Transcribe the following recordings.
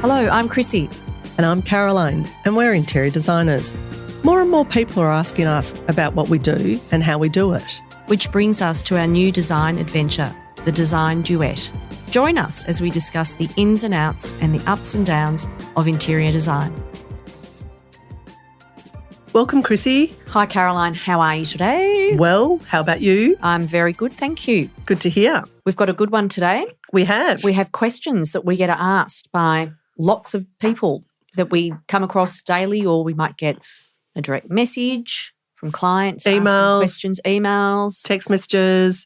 Hello, I'm Chrissy. And I'm Caroline, and we're interior designers. More and more people are asking us about what we do and how we do it. Which brings us to our new design adventure, the Design Duet. Join us as we discuss the ins and outs and the ups and downs of interior design. Welcome, Chrissy. Hi, Caroline. How are you today? Well, how about you? I'm very good, thank you. Good to hear. We've got a good one today. We have. We have questions that we get asked by lots of people that we come across daily, or we might get a direct message from clients, Emails, questions, emails, text messages,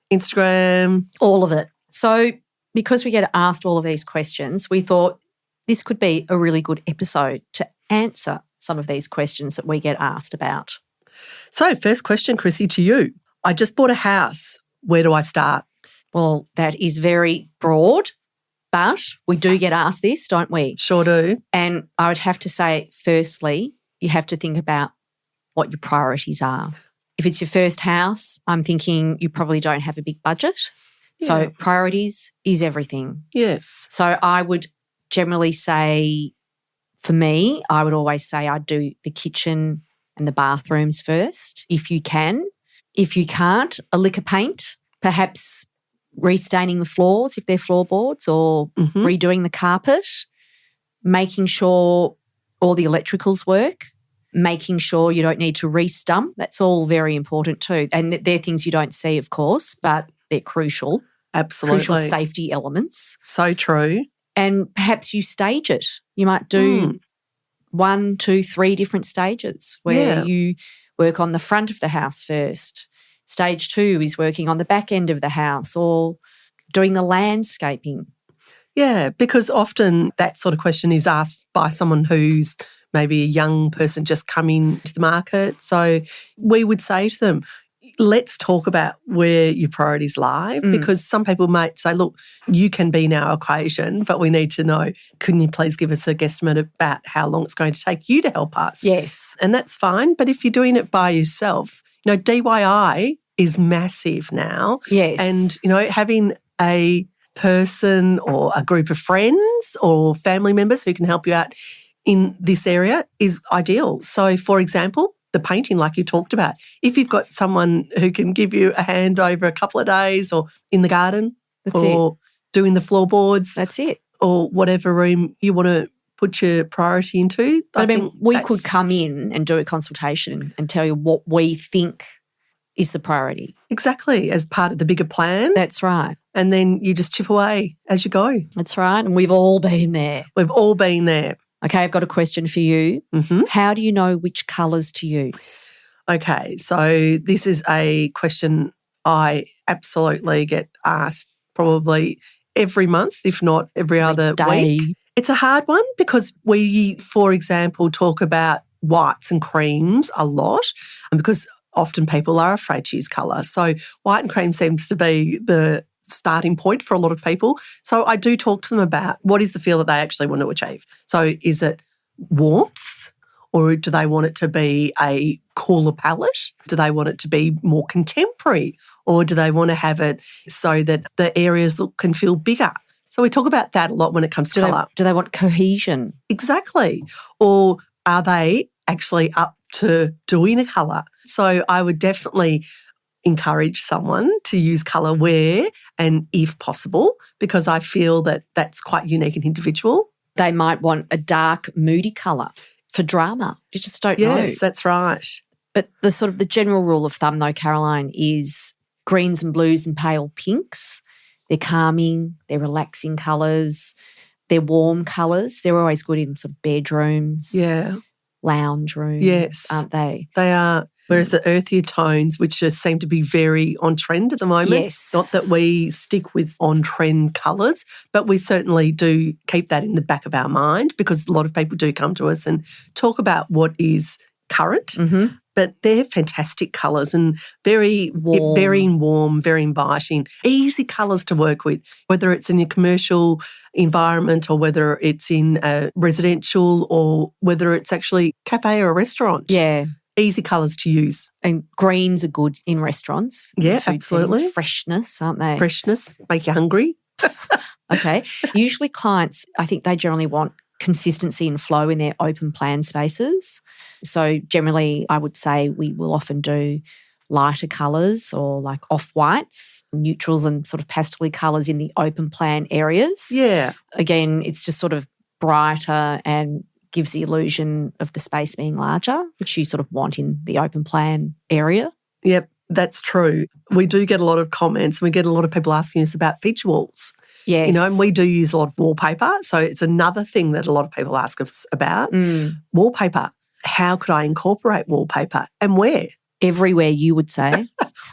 Instagram. all of it. So because we get asked all of these questions, we thought this could be a really good episode to answer some of these questions that we get asked about. So first question, Chrissy, to you. I just bought a house. Where do I start? Well, that is very broad, but we do get asked this, don't we? Sure do. And I would have to say, firstly, you have to think about what your priorities are. If it's your first house, I'm thinking you probably don't have a big budget. Yeah. So priorities is everything. Yes. So I would generally say, for me, I would always say I'd do the kitchen and the bathrooms first, if you can. If you can't, a lick of paint, perhaps restaining the floors if they're floorboards, or redoing the carpet, making sure all the electricals work, making sure you don't need to re-stump. That's all very important too. And they're things you don't see, of course, but they're crucial. Absolutely. Crucial safety elements. So true. And perhaps you stage it. You might do 1, 2, 3 different stages where you work on the front of the house first. Stage 2 is working on the back end of the house, or doing the landscaping. Yeah, because often that sort of question is asked by someone who's maybe a young person just coming to the market. So we would say to them, let's talk about where your priorities lie, because some people might say, look, you can be in our equation, but we need to know, can you please give us a guesstimate about how long it's going to take you to help us? Yes. And that's fine. But if you're doing it by yourself, DIY is massive now. Yes. And, having a person or a group of friends or family members who can help you out in this area is ideal. So, for example, the painting, like you talked about, if you've got someone who can give you a hand over a couple of days, or in the garden, doing the floorboards. That's it. Or whatever room you want to put your priority into. I mean, we could come in and do a consultation and tell you what we think is the priority. Exactly, as part of the bigger plan. That's right. And then you just chip away as you go. That's right. And we've all been there. We've all been there. Okay, I've got a question for you. How do you know which colours to use? Okay, so this is a question I absolutely get asked probably every month, if not every other week. It's a hard one because we, for example, talk about whites and creams a lot, and because often people are afraid to use colour. So white and cream seems to be the starting point for a lot of people. So I do talk to them about what is the feel that they actually want to achieve. So is it warmth, or do they want it to be a cooler palette? Do they want it to be more contemporary, or do they want to have it so that the areas can feel bigger? So we talk about that a lot when it comes to colour. Do they want cohesion? Exactly. Or are they actually up to doing a colour? So I would definitely encourage someone to use colour where and if possible, because I feel that that's quite unique and individual. They might want a dark, moody colour for drama. You just don't know. Yes, that's right. But the general rule of thumb, though, Caroline, is greens and blues and pale pinks. They're calming, they're relaxing colours, they're warm colours. They're always good in sort of bedrooms, lounge rooms, aren't they? They are. Whereas the earthier tones, which just seem to be very on trend at the moment, not that we stick with on-trend colours, but we certainly do keep that in the back of our mind, because a lot of people do come to us and talk about what is current, but they're fantastic colours and very warm, very inviting, easy colours to work with, whether it's in a commercial environment or whether it's in a residential or whether it's actually cafe or a restaurant. Yeah. Easy colours to use. And greens are good in restaurants. Yeah, food absolutely. Settings. Freshness, aren't they? Freshness, make you hungry. Okay. Usually clients, I think they generally want consistency and flow in their open plan spaces. So generally, I would say we will often do lighter colours or like off-whites, neutrals and sort of pastel colours in the open plan areas. Yeah. Again, it's just sort of brighter and gives the illusion of the space being larger, which you sort of want in the open plan area. Yep, that's true. We do get a lot of comments. We get a lot of people asking us about feature walls. Yes. You know, and we do use a lot of wallpaper. So it's another thing that a lot of people ask us about. Wallpaper. How could I incorporate wallpaper and where? Everywhere, you would say.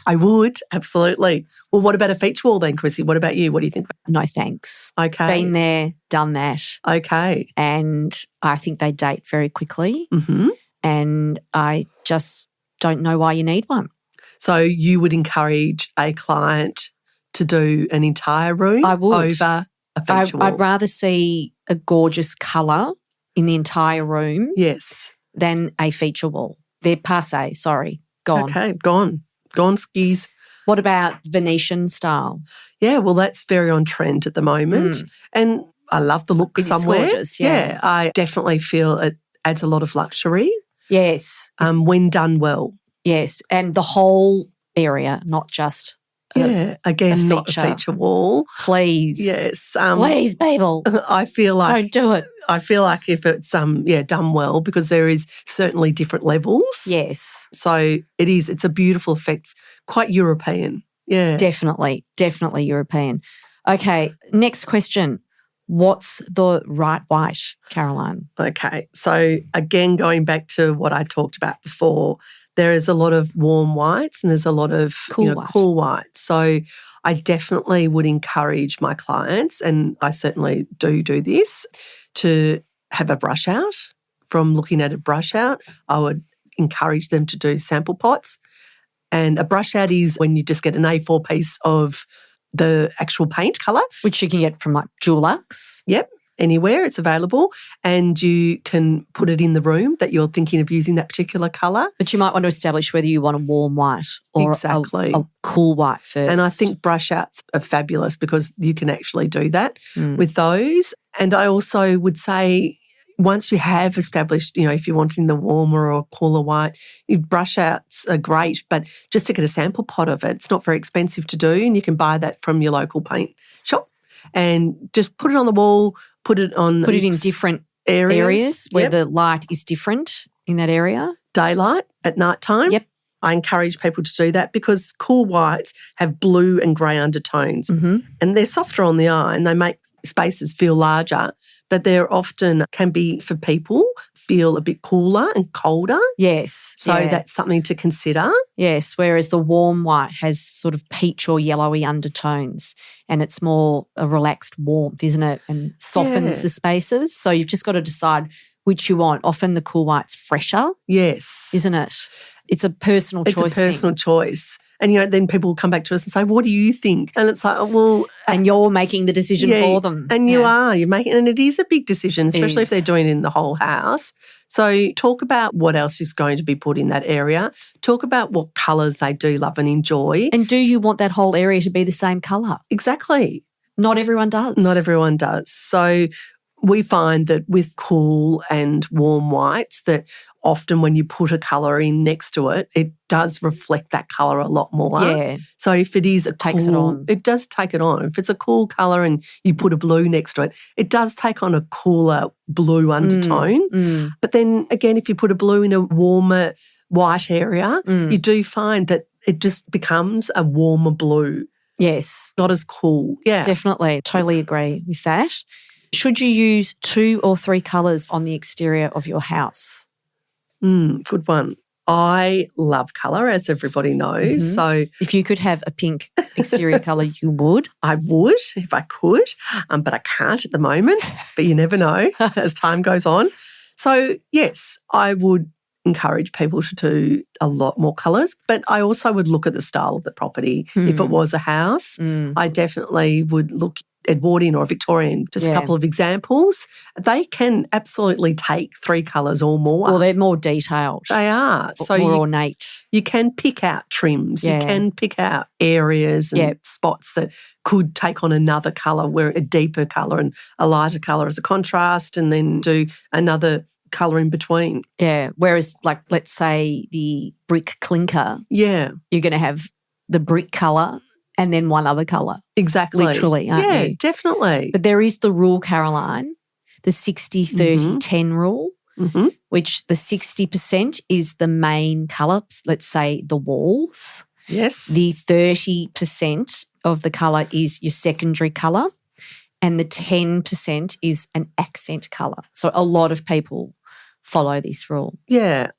I would, absolutely. Well, what about a feature wall then, Chrissy? What about you? What do you think? No thanks. Okay. Been there, done that. Okay. And I think they date very quickly. Mm-hmm. And I just don't know why you need one. So you would encourage a client to do an entire room I would. over a feature wall? I'd rather see a gorgeous colour in the entire room Yes. than a feature wall. They're passé, sorry, gone. Okay, gone. Gone skis. What about Venetian style? Yeah, well, that's very on trend at the moment. And I love the look It's somewhere. gorgeous, yeah. I definitely feel it adds a lot of luxury Yes. when done well. Yes, and the whole area, not just Again, not a feature wall. Please. Yes. Please, people. I feel like don't do it. I feel like if it's done well, because there is certainly different levels. Yes. So it's a beautiful effect, quite European. Yeah. Definitely European. Okay, next question. What's the right white, Caroline? Okay. So again, going back to what I talked about before, there is a lot of warm whites and there's a lot of cool whites. So I definitely would encourage my clients, and I certainly do this, to have a brush out. From looking at a brush out, I would encourage them to do sample pots. And a brush out is when you just get an A4 piece of the actual paint colour. Which you can get from like Dulux. Yep. Anywhere it's available, and you can put it in the room that you're thinking of using that particular colour. But you might want to establish whether you want a warm white or a cool white first. And I think brush outs are fabulous because you can actually do that with those. And I also would say once you have established, if you're wanting the warmer or cooler white, brush outs are great, but just to get a sample pot of it, it's not very expensive to do, and you can buy that from your local paint shop and just put it on the wall. Put it in different areas where the light is different in that area. Daylight at night time. Yep. I encourage people to do that because cool whites have blue and grey undertones, and they're softer on the eye and they make spaces feel larger, but they're often can be for people feel a bit cooler and colder. Yes. So that's something to consider. Yes, whereas the warm white has sort of peach or yellowy undertones and it's more a relaxed warmth, isn't it? And softens the spaces. So you've just got to decide which you want. Often the cool white's fresher. Yes. Isn't it? It's a personal choice. It's a personal choice. And, then people will come back to us and say, what do you think? And it's like, and you're making the decision for them. And you're making, and it is a big decision, especially if they're doing it in the whole house. So talk about what else is going to be put in that area. Talk about what colours they do love and enjoy. And do you want that whole area to be the same colour? Exactly. Not everyone does. Not everyone does. So we find that with cool and warm whites that often when you put a colour in next to it, it does reflect that colour a lot more. Yeah. So if it is takes it on. It does take it on. If it's a cool colour and you put a blue next to it, it does take on a cooler blue undertone. But then again, if you put a blue in a warmer white area, you do find that it just becomes a warmer blue. Yes. Not as cool. Yeah. Definitely. Totally agree with that. Should you use 2 or 3 colours on the exterior of your house? Good one. I love colour, as everybody knows. So if you could have a pink exterior colour, you would? I would if I could, but I can't at the moment. But you never know as time goes on. So, yes, I would encourage people to do a lot more colours. But I also would look at the style of the property. If it was a house, I definitely would look Edwardian or Victorian, just a couple of examples. They can absolutely take 3 colours or more. Well, they're more detailed. They are. So more ornate. You can pick out trims. You can pick out areas and spots that could take on another colour, where a deeper colour and a lighter colour as a contrast, and then do another colour in between. Yeah. Whereas, like, let's say the brick clinker, you're going to have the brick colour and then one other colour. Exactly. Literally, aren't you? Yeah, definitely. But there is the rule, Caroline, the 60-30-10 rule, which the 60% is the main colour, let's say the walls. Yes. The 30% of the colour is your secondary colour, and the 10% is an accent colour. So a lot of people follow this rule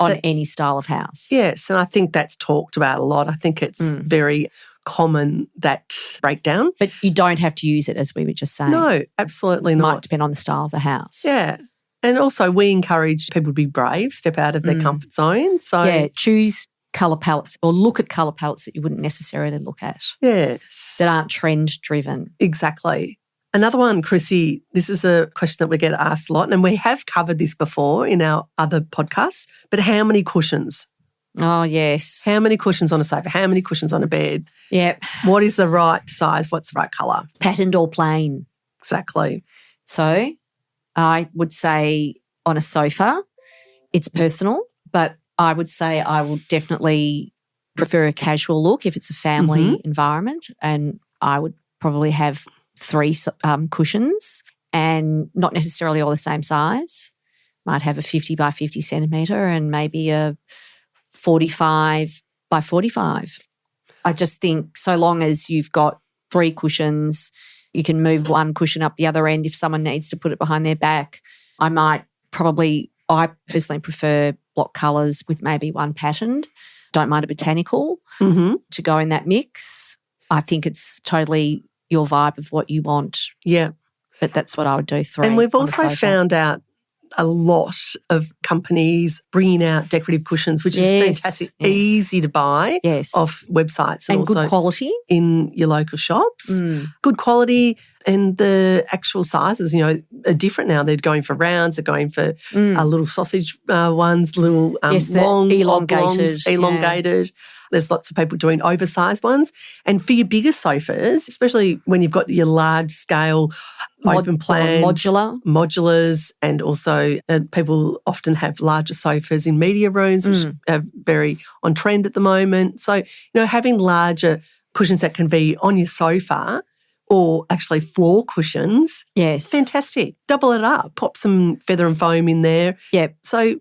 on any style of house. Yes, and I think that's talked about a lot. I think it's very common, that breakdown. But you don't have to use it, as we were just saying. No, absolutely not. Might depend on the style of the house. Yeah. And also we encourage people to be brave, step out of their comfort zone. So choose colour palettes or look at colour palettes that you wouldn't necessarily look at. Yes. That aren't trend driven. Exactly. Another one, Chrissy, this is a question that we get asked a lot, and we have covered this before in our other podcasts, but how many cushions? Oh, yes. How many cushions on a sofa? How many cushions on a bed? Yep. What is the right size? What's the right colour? Patterned or plain. Exactly. So I would say on a sofa, it's personal, but I would say I will definitely prefer a casual look if it's a family environment, and I would probably have 3 cushions, and not necessarily all the same size. Might have a 50 by 50 centimetre and maybe a 45 by 45. I just think so long as you've got 3 cushions, you can move one cushion up the other end if someone needs to put it behind their back. I personally prefer block colours with maybe one patterned. Don't mind a botanical to go in that mix. I think it's totally your vibe of what you want. Yeah. But that's what I would do, 3. And we've also found out a lot of companies bringing out decorative cushions, which is fantastic, easy to buy off websites. And also good quality. In your local shops. Good quality, and the actual sizes, are different now. They're going for rounds, they're going for little sausage ones, little long, elongated. There's lots of people doing oversized ones. And for your bigger sofas, especially when you've got your large-scale open plan, modulars, and also people often have larger sofas in media rooms, which are very on trend at the moment. So, having larger cushions that can be on your sofa or actually floor cushions, fantastic. Double it up. Pop some feather and foam in there. Yep. So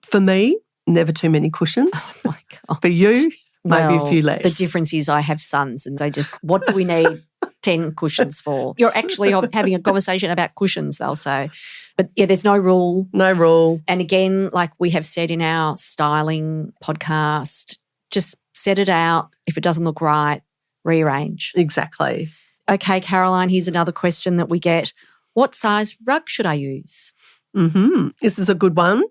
for me, never too many cushions. Oh, my God. For you, maybe a few less. The difference is I have sons, and they just, what do we need 10 cushions for? You're actually having a conversation about cushions, they'll say. But, there's no rule. No rule. And again, like we have said in our styling podcast, just set it out. If it doesn't look right, rearrange. Exactly. Okay, Caroline, here's another question that we get. What size rug should I use? This is a good one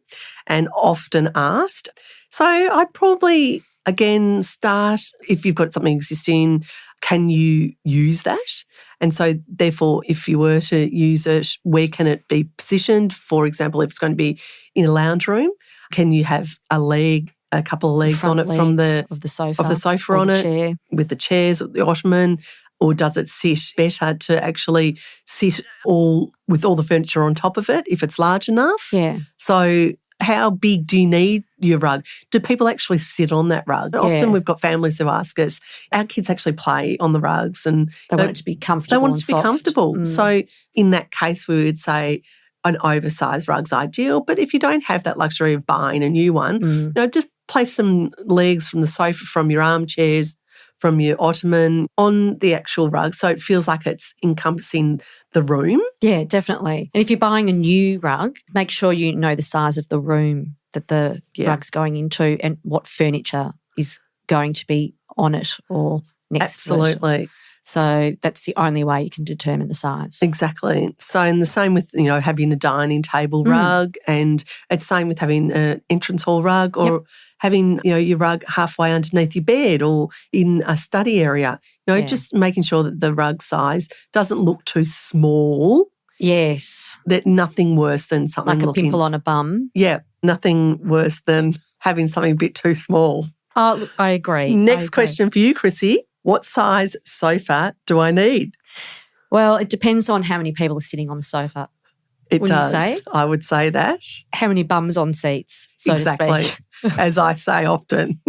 and often asked. So I'd probably, again, start, if you've got something existing, can you use that? And so therefore, if you were to use it, where can it be positioned? For example, if it's going to be in a lounge room, can you have a couple of legs on it from the sofa on it, chair. With the chairs, the ottoman? Or does it sit better to actually sit with all the furniture on top of it if it's large enough? Yeah. So how big do you need your rug? Do people actually sit on that rug? Often we've got families who ask us, our kids actually play on the rugs and they want it to be comfortable. They want it to be comfortable. So in that case, we would say an oversized rug's ideal. But if you don't have that luxury of buying a new one, just place some legs from the sofa, from your armchairs, from your ottoman on the actual rug, so it feels like it's encompassing the room. Yeah, definitely. And if you're buying a new rug, make sure you know the size of the room that the rug's going into and what furniture is going to be on it or next to it. Absolutely. So that's the only way you can determine the size. Exactly. So, and the same with, having a dining table rug, and it's same with having an entrance hall rug, or having, your rug halfway underneath your bed or in a study area. Just making sure that the rug size doesn't look too small. Yes. That nothing worse than something like a pimple on a bum. Yeah, nothing worse than having something a bit too small. Oh, look, I agree. Next question for you, Chrissy. What size sofa do I need? Well, it depends on how many people are sitting on the sofa. It does. You say? I would say that. How many bums on seats, so to speak. As I say often.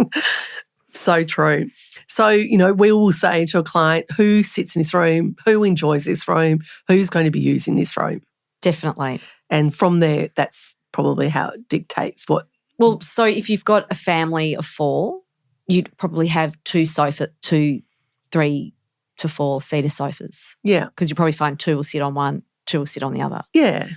So true. So, we will say to a client who sits in this room, who enjoys this room, who's going to be using this room. Definitely. And from there, that's probably how it dictates what. Well, so if you've got a family of 4, you'd probably have 2, 3 to 4 seater sofas. Yeah. Because you probably find 2 will sit on one, 2 will sit on the other. Yeah.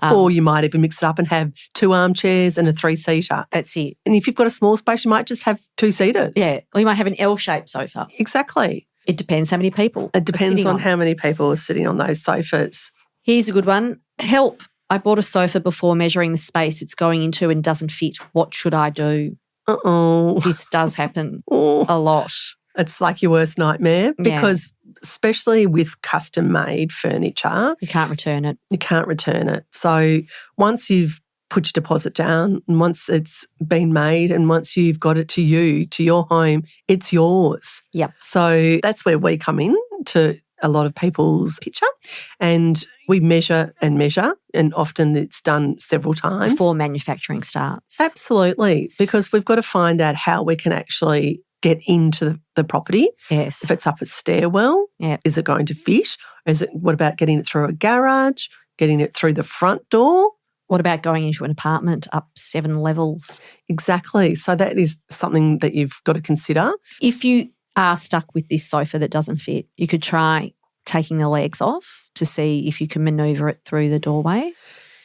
Or you might even mix it up and have 2 armchairs and a 3-seater. That's it. And if you've got a small space, you might just have 2 seaters. Yeah. Or you might have an L-shaped sofa. Exactly. It depends how many people. It depends on how many people are sitting on those sofas. Here's a good one. Help. I bought a sofa before measuring the space it's going into and doesn't fit. What should I do? Uh-oh. This does happen a lot. It's like your worst nightmare because especially with custom-made furniture. You can't return it. You can't return it. So once you've put your deposit down and once it's been made and once you've got it to you, to your home, it's yours. Yep. So that's where we come in to a lot of people's picture and we measure and often it's done several times. Before manufacturing starts. Absolutely, because we've got to find out how we can actually get into the property. Yes. If it's up a stairwell, is it going to fit? What about getting it through a garage, getting it through the front door? What about going into an apartment up 7 levels? Exactly. So that is something that you've got to consider. If you are stuck with this sofa that doesn't fit, you could try taking the legs off to see if you can manoeuvre it through the doorway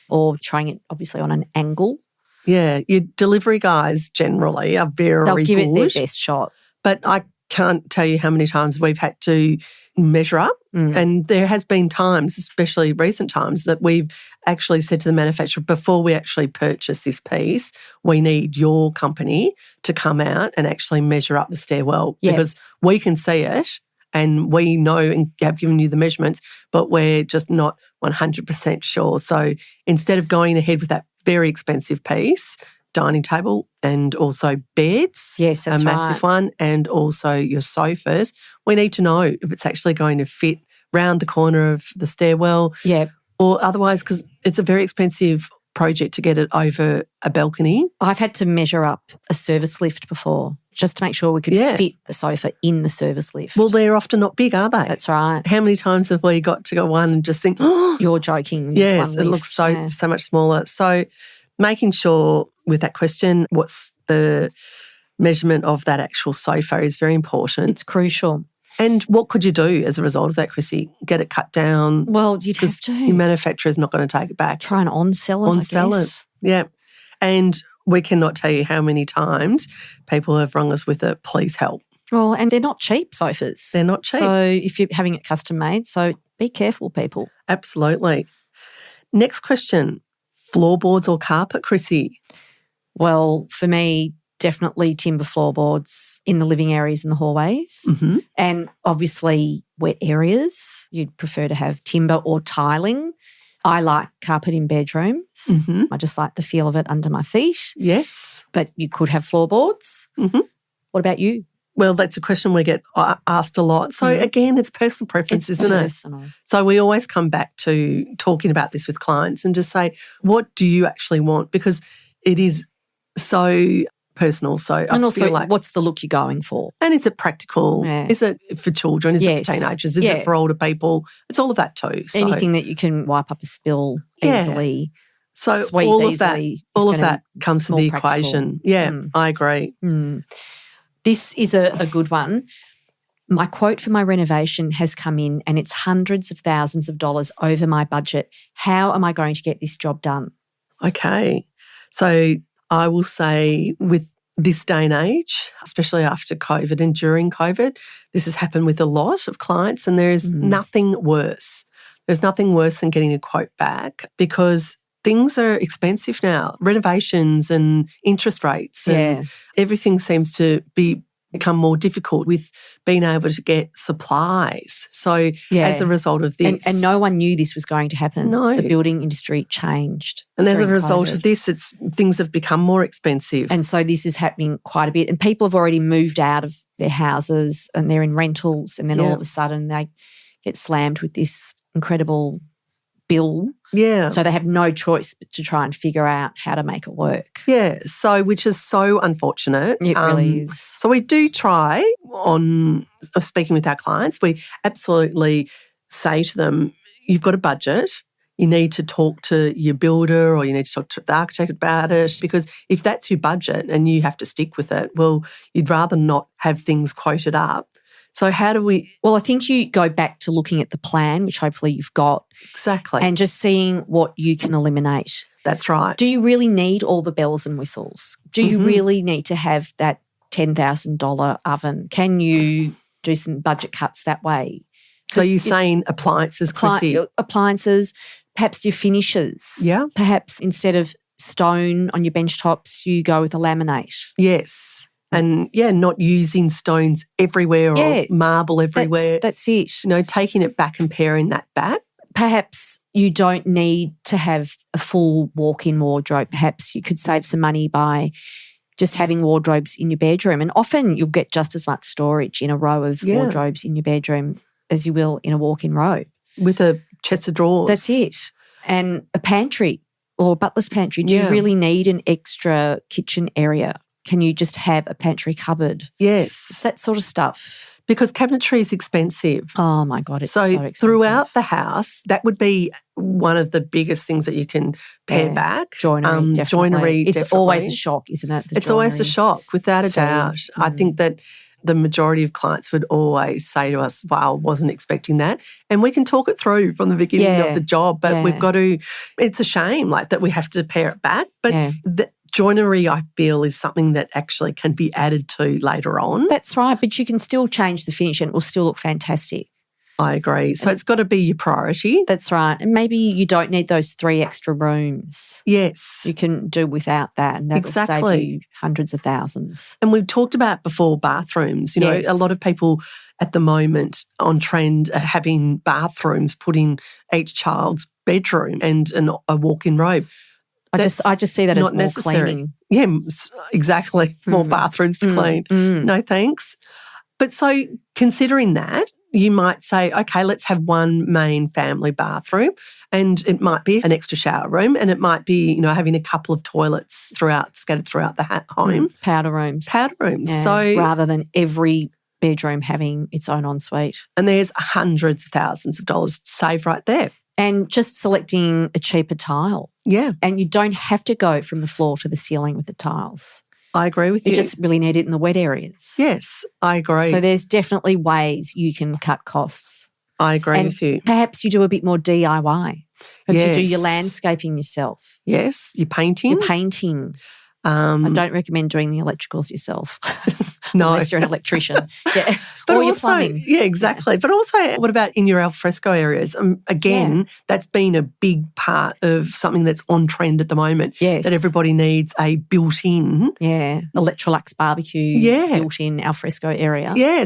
or trying it obviously on an angle. Yeah, your delivery guys generally are very They'll give good, it their best shot. But I can't tell you how many times we've had to measure up. And there has been times, especially recent times, that we've actually said to the manufacturer, before we actually purchase this piece, we need your company to come out and actually measure up the stairwell because we can see it and we know and have given you the measurements, but we're just not 100% sure. So instead of going ahead with that very expensive piece, dining table and also beds, yes, that's a massive one, and also your sofas, we need to know if it's actually going to fit round the corner of the stairwell or otherwise, because it's a very expensive project to get it over a balcony. I've had to measure up a service lift before just to make sure we could fit the sofa in the service lift. Well, they're often not big, are they? That's right. How many times have we got to go on and just think, oh, you're joking. Yes, it looks so much smaller. So making sure with that question, what's the measurement of that actual sofa is very important. It's crucial. And what could you do as a result of that, Chrissy? Get it cut down? Well, you'd have to. Your manufacturer is not going to take it back. Try and on-sell it, On-sell it, yeah. And we cannot tell you how many times people have rung us with a please help. Well, and they're not cheap sofas. They're not cheap. So if you're having it custom made, so be careful, people. Absolutely. Next question. Floorboards or carpet, Chrissy? Well, for me, definitely timber floorboards in the living areas and the hallways. Mm-hmm. And obviously wet areas. You'd prefer to have timber or tiling. I like carpet in bedrooms. Mm-hmm. I just like the feel of it under my feet. Yes. But you could have floorboards. Mm-hmm. What about you? Well, that's a question we get asked a lot. So again, it's personal preference, isn't it? Personal. So we always come back to talking about this with clients and just say, what do you actually want? Because it is so personal. So and I also, feel like, what's the look you're going for? And is it practical? Yeah. Is it for children? Is it for teenagers? Is it for older people? It's all of that too. So, anything that you can wipe up a spill easily. So sweep all easily of that comes to the equation. Yeah, I agree. This is a good one. My quote for my renovation has come in and it's hundreds of thousands of dollars over my budget. How am I going to get this job done? Okay. So I will say with this day and age, especially after COVID and during COVID, this has happened with a lot of clients, and there's nothing worse. There's nothing worse than getting a quote back, because things are expensive now. Renovations and interest rates and everything seems to become more difficult with being able to get supplies. So as a result of this... And no one knew this was going to happen. No. The building industry changed. And as a result of this, things have become more expensive. And so this is happening quite a bit. And people have already moved out of their houses and they're in rentals, and then all of a sudden they get slammed with this incredible bill. Yeah. So they have no choice but to try and figure out how to make it work. Yeah. So, which is so unfortunate. It really is. So we do try on speaking with our clients, we absolutely say to them, you've got a budget. You need to talk to your builder, or you need to talk to the architect about it, because if that's your budget and you have to stick with it, well, you'd rather not have things quoted up. So how do we... Well, I think you go back to looking at the plan, which hopefully you've got. Exactly. And just seeing what you can eliminate. That's right. Do you really need all the bells and whistles? Do you really need to have that $10,000 oven? Can you do some budget cuts that way? So you're saying appliances, Chrissy? Appliances, perhaps your finishes. Yeah. Perhaps instead of stone on your bench tops, you go with a laminate. Yes. And, not using stones everywhere or marble everywhere. That's it. Taking it back and paring that back. Perhaps you don't need to have a full walk-in wardrobe. Perhaps you could save some money by just having wardrobes in your bedroom. And often you'll get just as much storage in a row of wardrobes in your bedroom as you will in a walk-in robe. With a chest of drawers. That's it. And a pantry or a butler's pantry. Do you really need an extra kitchen area? Can you just have a pantry cupboard? Yes. It's that sort of stuff. Because cabinetry is expensive. Oh, my God, it's so expensive. Throughout the house, that would be one of the biggest things that you can pare back. Joinery, definitely. Joinery, it's always a shock, isn't it? It's always a shock, without a doubt. I think that the majority of clients would always say to us, wow, I wasn't expecting that. And we can talk it through from the beginning of the job, but we've got to, it's a shame that we have to pare it back. But the joinery, I feel, is something that actually can be added to later on. That's right, but you can still change the finish and it will still look fantastic. I agree. So it's got to be your priority. That's right. And maybe you don't need those 3 extra rooms. Yes. You can do without that, and that'll save you hundreds of thousands. And we've talked about before bathrooms. A lot of people at the moment on trend are having bathrooms put in each child's bedroom and a walk-in robe. I just see that as more necessary. cleaning. Yeah, exactly. More bathrooms to clean. No thanks. But so considering that, you might say, okay, let's have one main family bathroom, and it might be an extra shower room, and it might be, having a couple of toilets scattered throughout the home. Powder rooms. Yeah. So rather than every bedroom having its own ensuite. And there's hundreds of thousands of dollars to save right there. And just selecting a cheaper tile. Yeah. And you don't have to go from the floor to the ceiling with the tiles. I agree with you. You just really need it in the wet areas. Yes, I agree. So there's definitely ways you can cut costs. I agree with you. Perhaps you do a bit more DIY. Perhaps you do your landscaping yourself. Yes, your painting. I don't recommend doing the electricals yourself. No. Unless you're an electrician. But or also, your plumbing. Yeah, exactly. Yeah. But also, what about in your alfresco areas? Again, that's been a big part of something that's on trend at the moment. Yes. That everybody needs a built-in. Yeah, Electrolux barbecue built-in alfresco area. Yeah,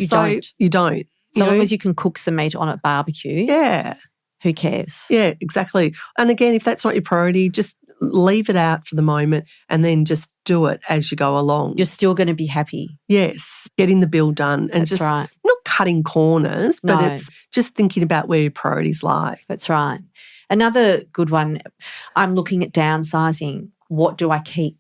You don't. So long as you can cook some meat on a barbecue. Yeah. Who cares? Yeah, exactly. And again, if that's not your priority, just leave it out for the moment and then just do it as you go along. You're still going to be happy. Yes, getting the bill done. And That's right. Not cutting corners, but it's just thinking about where your priorities lie. That's right. Another good one, I'm looking at downsizing. What do I keep?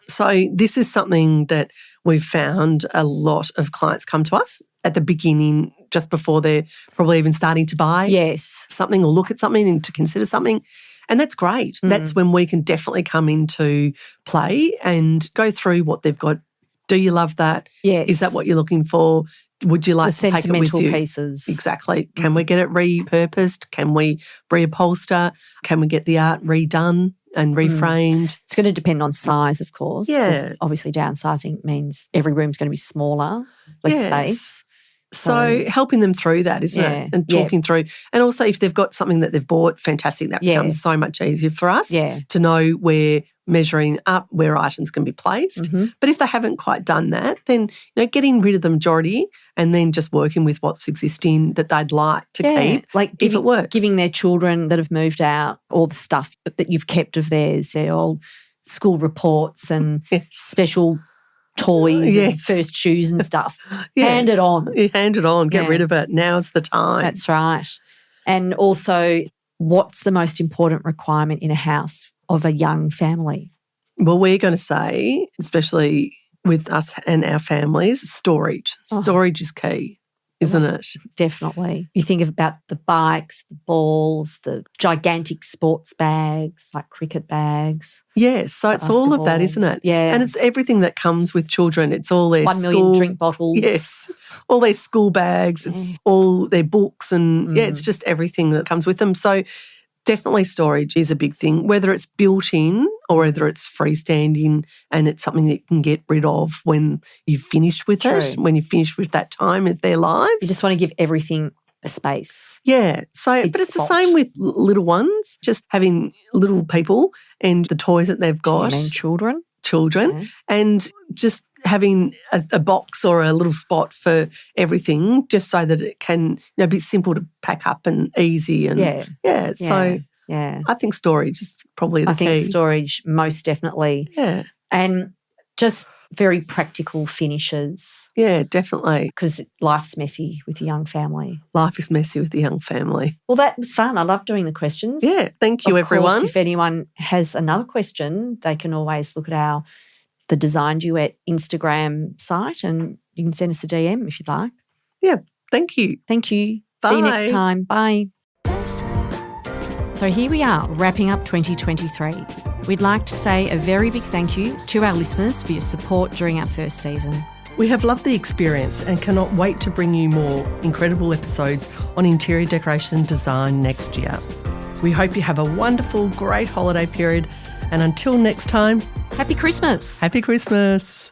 So this is something that we've found a lot of clients come to us at the beginning, just before they're probably even starting to buy something or look at something and to consider something. And that's great. That's when we can definitely come into play and go through what they've got. Do you love that? Yes. Is that what you're looking for? Would you like to take it with you? Sentimental pieces. Exactly. Can we get it repurposed? Can we reupholster? Can we get the art redone? and reframed. It's going to depend on size, of course. Yeah. Obviously, downsizing means every room's going to be smaller, less space. So helping them through that, isn't it? And talking through. And also if they've got something that they've bought, fantastic. That becomes so much easier for us to know where measuring up where items can be placed. But if they haven't quite done that, then getting rid of the majority and then just working with what's existing that they'd like to keep, like if it works. Giving their children that have moved out all the stuff that you've kept of theirs, their old school reports and special toys and first shoes and stuff. Hand it on. Hand it on. Get rid of it. Now's the time. That's right. And also, what's the most important requirement in a house of a young family? Well, we're going to say, especially with us and our families, storage. Storage is key, isn't it? Definitely. You think about the bikes, the balls, the gigantic sports bags, like cricket bags. Yes, so it's all of that, isn't it? Yeah. And it's everything that comes with children. It's all their 1 million drink bottles. Yes, all their school bags. It's all their books and, it's just everything that comes with them. So definitely storage is a big thing, whether it's built in or whether it's freestanding and it's something that you can get rid of when you've finished with it, when you've finished with that time of their lives. You just want to give everything a space. Yeah. So, but it's the same with little ones, just having little people and the toys that they've got. Do you mean children? Children, and just having a box or a little spot for everything just so that it can be simple to pack up and easy. And I think storage is probably the key. I think storage most definitely. Yeah. And just very practical finishes. Yeah, definitely. Because life's messy with a young family. Life is messy with a young family. Well, that was fun. I love doing the questions. Yeah, thank you, everyone. Of course, if anyone has another question, they can always look at the Design Duet Instagram site and you can send us a DM if you'd like. Yeah, thank you. Thank you. Bye. See you next time. Bye. So here we are, wrapping up 2023. We'd like to say a very big thank you to our listeners for your support during our first season. We have loved the experience and cannot wait to bring you more incredible episodes on interior decoration and design next year. We hope you have a wonderful, great holiday period. And until next time, Happy Christmas. Happy Christmas.